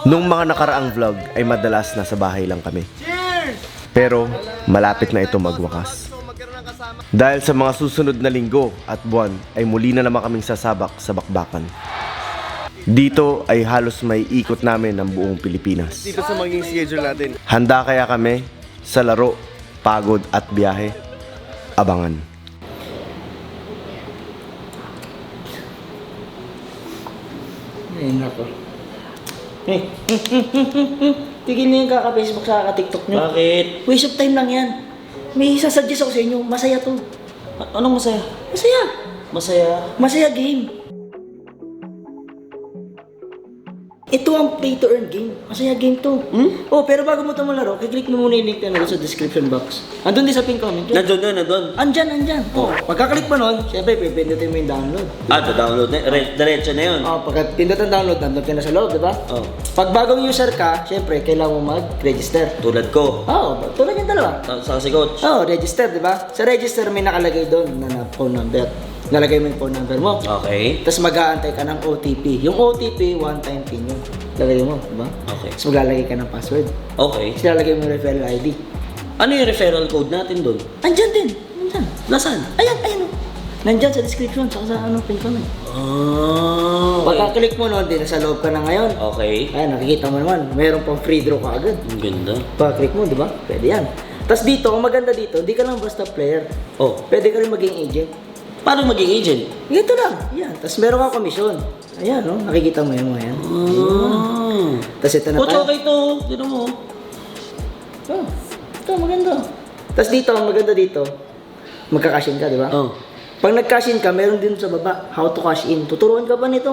Nung mga nakaraang vlog ay madalas nasa bahay lang kami. Pero malapit na ito magwakas. Dahil sa mga susunod na linggo at buwan ay muli na naman kaming sasabak sa bakbakan. Dito ay halos may ikot namin ng buong Pilipinas. Dito sa maging schedule natin. Handa kaya kami sa laro, pagod at biyahe? Abangan. Ay, nako. Tigil niyo yung kaka-Facebook sa kaka-TikTok niyo. Bakit? Waste of time lang yan. May sasuggest ako sa inyo, masaya to. Anong masaya? Masaya. Masaya? Masaya game. Ito ang play to earn game. Masaya game to. Oh, pero bago mo ito malaro, kiklik mo muna yung link na sa description box. Andun din sa pin comment. Nandun. Andyan. Oh, pagkaklik mo nun, syempre, pipindutin mo yung download. Download na. Diretso na yun. Oh, pagka pindot ang download, nandun ka na sa loob, di ba? Oh. Pag bagong user ka, syempre, kailangan mo mag-register. Tulad ko. Oo, tulad yung dalawa. Sa si coach. Oo, register, di ba? Sa register may nakalagay doon na phone number. Nalagay mo yung phone number mo. Okay. Tapos mag-aantay ka ng OTP. Yung OTP, one-time pin yun. Lalagay mo, di ba? Okay. Tapos maglalagay ka ng password. Okay. Tapos lalagay mo yung referral ID. Ano yung referral code natin doon? Andyan din. Andyan. Nasaan? Ayan. Nandyan sa description, saka sa pin comment. Okay. Pagka-click mo nun, di nasa loob ka na ngayon. Okay. Ayan, nakikita mo naman. Meron pang free draw ka agad. Ang ganda. Pag-click mo, di ba? Pwede yan. Tapos dito, ang maganda dito, di ka lang basta player. Oh. Pwede ka rin maging agent. Paano maging agent? Ito lang. Yan. Tapos meron kang komisyon. Ayan, no? Nakikita mo yan mga yan. Tapos ito na Coach, okay to. Dito mo. Oh, ito, maganda. Tapos dito, ang maganda dito, magka-cash in ka, di ba? Oh. Pag nag-cash in ka, meron din sa baba, how to cash in. Tuturuan ka ba nito?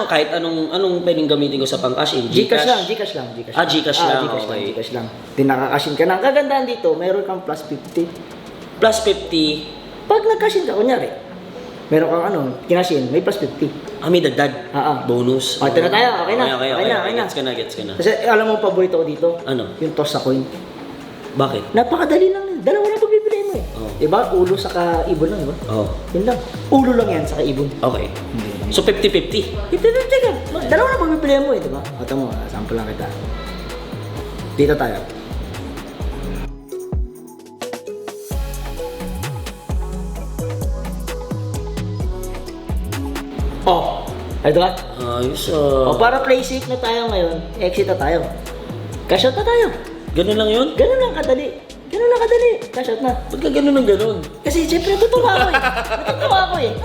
Kahit anong pwedeng gamitin ko sa pang-cash in? Gcash lang. Gcash lang, okay. Gcash lang. Di nakaka-cash in ka na. Ang kagandahan dito, meron kang plus 50. Plus 50. Pag nag-cash in ka, kunyari, meron kang kinash in, may plus 50. May dagdag. O, Bonus. ito na tayo. Okay na. Okay na. Gets ka na. Kasi alam mo, paborito ko dito. Ano? Yung toss sa coin. Bakit? Napakadali lang. Dalawa na pagbibili mo eh. Oh. Diba? Ulo saka ibon lang, diba? Oh. Yun lang. Ulo lang yan saka ibon. Okay. So 50-50. Ipipipti ka. Dalawa na pagbibili mo eh, diba? Ito mo, sample lang kita. Dito tayo. Oh, ito ba? Ayos O para play safe na tayo ngayon, exit na tayo. Cash out na tayo. Ganun lang yun? Ganun lang kadali. Cash out na. Ba't ka ganun ng ganun? Kasi siyempre natutuwa ako eh.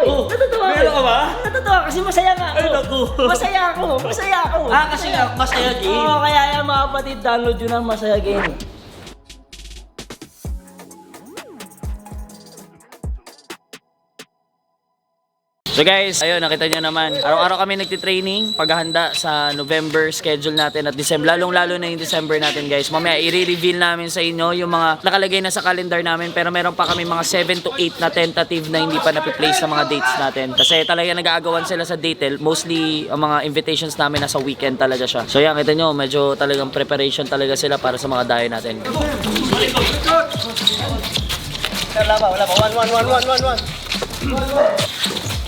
Oh, meron ka ba? Natutuwa kasi masaya nga ako. Ay, naku. Masaya ako. Kasi nga, masaya game. Oo, kaya yan mga kapatid, download yun ang Masaya Game. So guys, ayun, nakita nyo naman. Araw-araw kami nagtitraining, paghahanda sa November schedule natin at December. Lalong-lalo na yung December natin guys. Mamaya i-reveal namin sa inyo yung mga nakalagay na sa calendar namin. Pero meron pa kami mga 7 to 8 na tentative na hindi pa na-place sa mga dates natin. Kasi talaga nag-aagawan sila sa date. Mostly, ang mga invitations namin nasa weekend talaga siya. So yan, kita nyo, medyo talagang preparation talaga sila para sa mga dayo natin. Wala pa.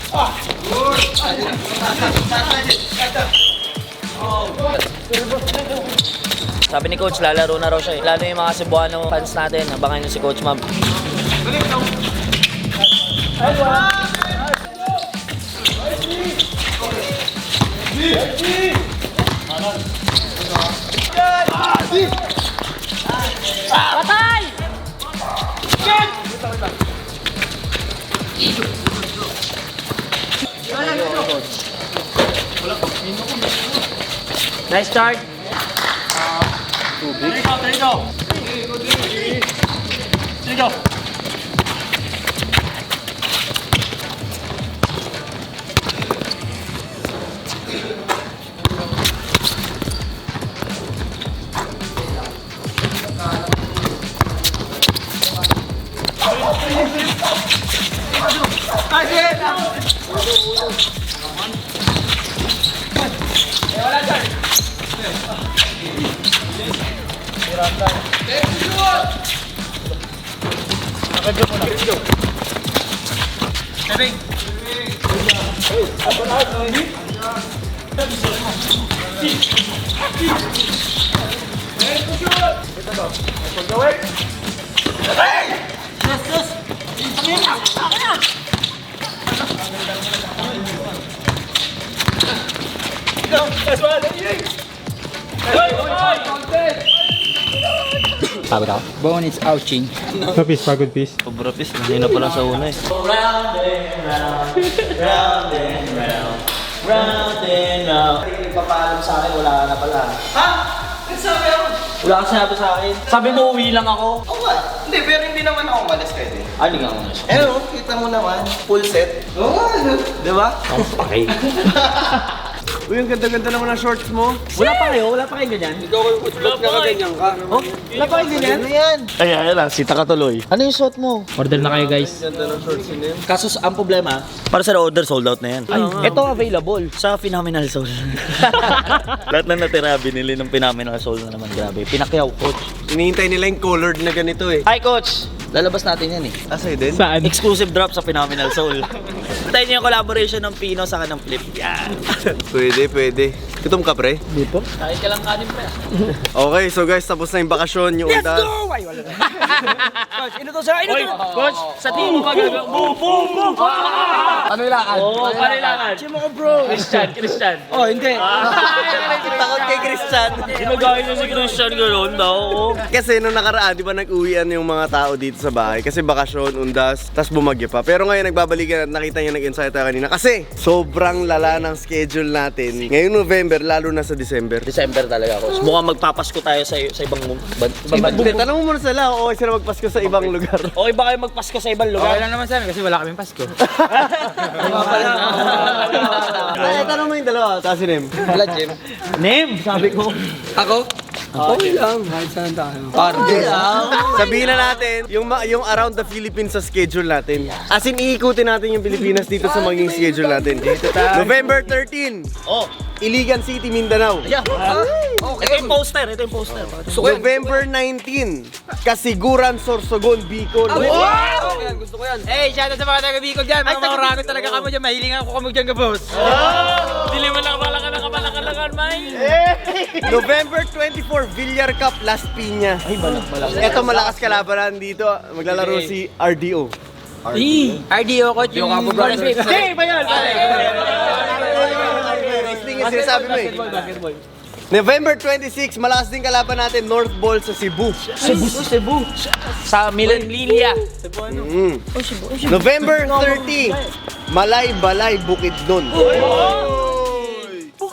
1. Sabi ni Coach, lalaro na raw siya. Lalo yung mga Cebuano fans natin. Abangan nyo si Coach Ma'am. Patay! Nice start. Bone is ouching. Papis, pagod piece. Sobra pis, hindi na pala sa una eh. Round and round, round and round, round and round. Nagpapaalam sa akin, wala ka na pala. Ha? Nagsabi ako? Wala ka sinabi sa akin. Sabi mo, uwi lang ako. Oo nga. Hindi, pero hindi naman ako malas kayo din. Ano nga ako na siya? Eh, kita mo naman. Full set. Oo nga, di ba? Okay. Uy, ang ganda-ganda naman ang shorts mo. Wala pa kayo ganyan? Wala pa kayo ganyan? Ano yan? Ay, ayun lang, sita ka tuloy. Ano yung suot mo? Order na kayo guys. Kaso ang problema, para sa order, sold out na yan. Ay, ito available sa Phenomenal Soul. Lahat na natira, binili ng Phenomenal Soul na naman. Grabe, pinakyaw, coach. Hinihintay nila yung colored na ganito eh. Hi, coach! Lalabas natin yan eh. Asay din? Saan? Exclusive drop sa Phenomenal Soul. Tayo niyo yung collaboration ng Pino sa kanang Flip. Yan. Pwede. Gutom ka, pre? Dito? Kahit ka lang kanin, pre. Okay, so guys, tapos na yung bakasyon, yung undas. Ay, wala na. Coach, ino to sir? Ino to? Coach, sa team mo magagawa. Boom, boom, boom! Ano ilakad? Oo, kailangan. Chimo ko bro. Christian. Oh, hindi. Takot kay Christian. Ginagaya niyo si Christian gano'n daw. Kasi nung nakaraan, di ba nag-uwian yung mga tao dito sa bahay? Kasi bakasyon, undas, tas bumagyo pa. Pero ngayon nagbabalikan at nakita niyo nag-insight tayo kanina. Kasi sobrang lala ng schedule natin. Ngayong November, lalo na sa December. December talaga, coach. Mukhang magpapasko tayo sa ibang Hindi, tanong mo muna sila, okay sila magpasko sa ibang lugar. Okay ba kayo magpasko sa ibang lugar? Okay lang naman sa amin kasi wala kaming Pasko. Ay, tanong mo yung dalawa, tapos si Nem. Wala, Jim. Name, sabi ko. Ako? Okay lang, kahit saan tayo. Sabihin na natin, yung around the Philippines sa schedule natin. As in, iikutin natin yung Pilipinas dito sa maging schedule natin. November 13, Oh, Iligan City, Mindanao. yeah. Ito yung poster. November 19, Kasiguran, Sorsogon, Bicol. Gusto ko yan. Hey, shoutout sa mga taga-Bicol dyan. Mga marami talaga kamo dyan. Mahiling ako kamo dyan ka, boss. Dili mo lang kapalakan, May. November 24, Villar Cup, Las Piñas. Ay, balak. Ito malakas kalabanan dito. Maglalaro si RDO. RDO ko, yung kapo bro. Hey, ba yun? Wrestling yung sinasabi mo eh. November 26, malakas din kalaban natin, North Ball sa Cebu. Cebu. Sa Lilia. November 30, Malay Balay, Bukidnon.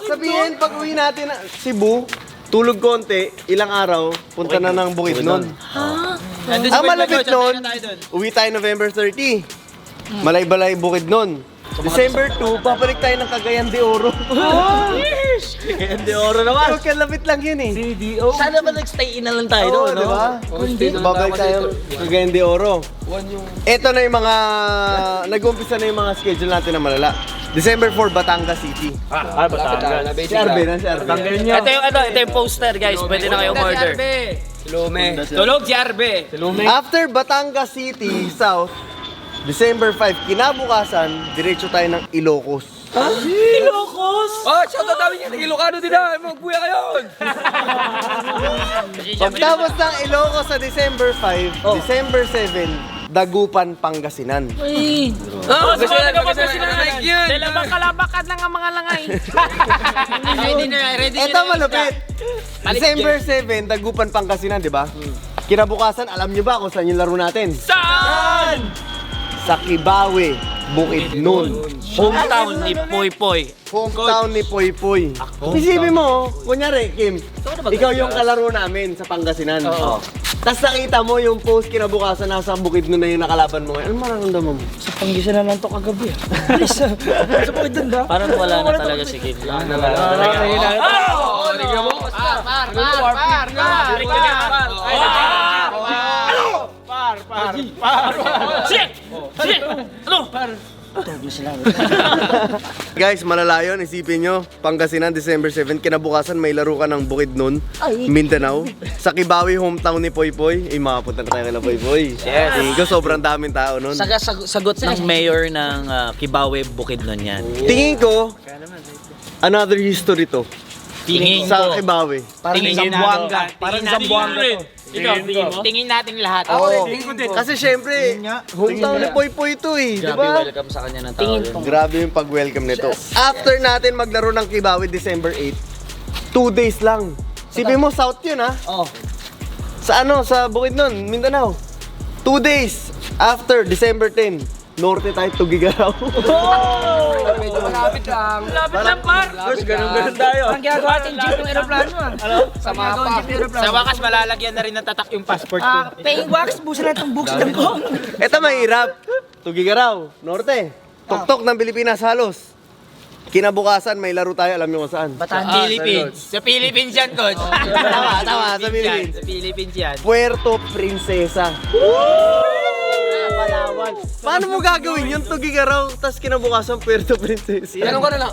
Sabihin, pag uwi natin na Cebu, tulog konti, ilang araw, punta na ng Bukidnon. Ang malapit nun, uwi tayo November 30. Malay Balay, Bukidnon. December 2, babalik tayo ng Cagayan de Oro. Hindi oro naman. Pero kalapit lang yun eh. Sana ba nag-stay in na lang tayo Oo, doon, di ba? Babalik tayo Cagayan de Oro. Ito na yung mga, nag-umpisa na yung mga schedule natin na malala. December 4, Batangas City. Batangas. Si Arbe na, si Arbe. Ito yung poster, guys. Pwede na kayong order. Lume. Tulog si Arbe. After Batangas City, South, December 5, kinabukasan, diretso tayo ng Ilocos. Ilocos! Oh, shoutout namin yan. Ilocano din na. Magbuya kayo. Pagtapos ng Ilocos sa December 5, December 7, Dagupan, Pangasinan. Oh, gusto na like yun. Dalabang kalabakan lang ang mga langay. Ready Ito malupit. December 7, Dagupan, Pangasinan, di ba? Kinabukasan, alam niyo ba kung saan yung laro natin? Saan? Sa Kibawe, Bukidnon. Hometown ni Poy Poy. Hometown ni Poy Poy. Isipin mo, kunyari, Kim, ikaw yung kalaro namin sa Pangasinan. Tapos nakita mo yung post kinabukasan nasa Bukidnon na yung nakalaban mo. Ano mararamdaman mo? Panggisan na lang to kagabi. Sa bukid dun ba? Parang wala na talaga si Kim. Wala na talaga. Tignan mo. Sige! Ano? Guys, malala yun. Isipin nyo, Pangasinan, December 7, kinabukasan may laro ka ng Bukidnon, Mindanao. Sa Kibawe, hometown ni Poy Poy. Mapunta na tayo kay Poy Poy. Yes. Tingin ko, sobrang daming tao nun. Sagot ng mayor ng Kibawe, Bukidnon yan. Tingin ko, another history to. Tingin Sa ko. Kibawi. Tingin Zamboanga. Parang Zamboanga to. Ikaw, tingin mo? Tingin natin lahat. Oo. Kasi syempre, hometown ni Poy Poy ito eh. Di Grabe, ba? welcome sa kanya ng tao yun. Grabe yung pag-welcome nito. After natin maglaro ng Kibawi December 8, 2 days lang. Sipin mo, South yun ha? Oo. Sa ano, sa Bukidnon, Mindanao. 2 days after December 10, Norte tayo, Tugigaraw. Medyo malapit lang. Lapit lang, par! Ganun tayo. Ang ginagawa natin jeep yung aeroplano ah. Sa mapa. Sa wakas, malalagyan na rin ng tatak yung passport ko. Paying wax, busa na itong books ng ko. Ito mahirap. Tugigaraw, Norte. Tuktok ng Pilipinas halos. Kinabukasan, may laro tayo, alam nyo kung saan. Philippines. Sa Philippines yan, coach. Tama, sa Philippines. Sa Philippines yan. Puerto Princesa. Palawan. Paano mo gagawin yung Tugigaraw, tas kinabukasan Puerto Princesa? Tanong ko na lang.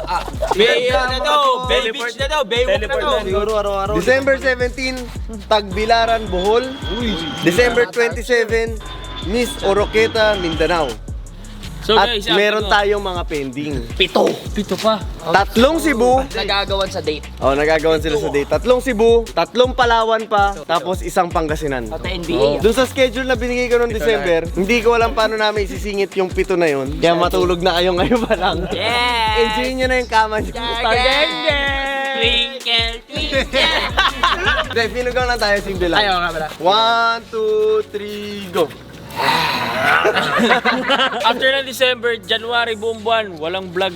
Bay na to. Bay Beach na to. Baywalk na to. Siguro araw-araw. December 17, Tagbilaran, Bohol. December 27, Miss Oroqueta, Mindanao. So At guys, meron tayong mga pending. Pito pa. 3 Cebu. Nagagawan sa date. Oh, nagagawan sila sa date. 3 Cebu, 3 Palawan pa, tapos 1 Pangasinan. Sa NBA. Doon sa schedule na binigay ko noong December, hindi ko alam paano namin isisingit yung 7 na yun. Kaya matulog na kayo ngayon pa lang. Yes! Enjoy nyo na yung kama nyo. Twinkle, twinkle. Hindi, pinugaw lang tayo, simple lang. Ayaw nga pala. 1, 2, 3, go! After ng December, January, buong buwan, walang vlog.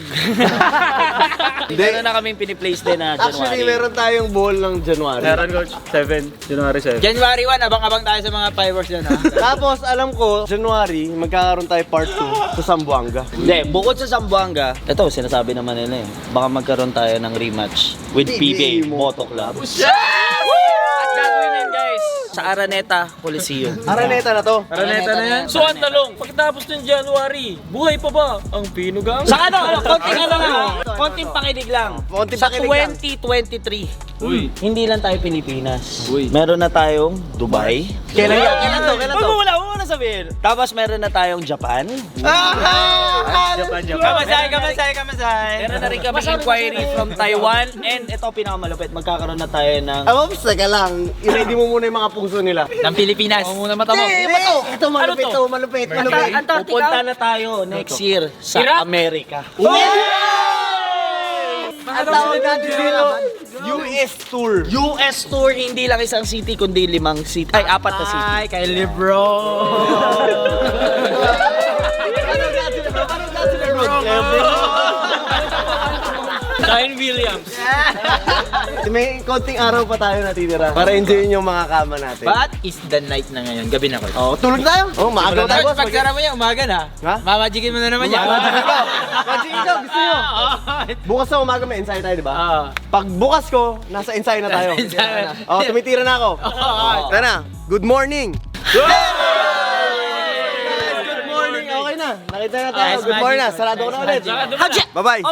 Meron na kaming piniplace din na Actually, January. meron tayong ball ng January. Coach, 7. January 7. January 1, abang-abang tayo sa mga fireworks dyan, ha? Tapos, alam ko, January, magkakaroon tayo part 2 sa Zamboanga. Hindi, bukod sa Zamboanga, ito, sinasabi naman nila eh. Baka magkaroon tayo ng rematch with PBA Moto Club. At gagawin din guys, sa Araneta Coliseum. Araneta na to. Araneta na yan. So ang talong, pagkatapos ng January, buhay pa ba ang pinugang? Sa konting konting pakinig lang. Konting Sa pakinig lang. 2023, hindi lang tayo Pilipinas. Meron na tayong Dubai. Kailan to? Kailan to? Wala mo na sabihin. Tapos meron na tayong Japan. Kamasay. Meron na rin kami inquiry from Taiwan. And ito pinakamalupit, magkakaroon na tayo ng... Oops, teka lang. I-ready mo muna yung mga puso nila. Ng Pilipinas. muna matama. Ito malupit, Ano to? malupit. Pupunta na tayo next year sa Amerika. Ang tawag natin dito, US Tour. US tour, hindi lang isang city, kundi 5 city. Ay, 4 na city. Ay, kay Libro. Ryan Williams. May konting araw pa tayo natitira para enjoyin yung mga kama natin. But is the night na ngayon. Gabi na ko. Oh, tulog tayo. Oh, maaga tayo. Tapos pagsara mo niya, umaga na. Ha? Mamajikin mo na naman niya. Magic ikaw, gusto nyo. Bukas sa umaga may ensayo tayo, di ba? Pag bukas ko, nasa ensayo na tayo. Oh, tumitira na ako. Tara na. Good morning. Good morning. Okay na. Nakita na tayo. Good morning na. Sarado ko na ulit. Bye-bye.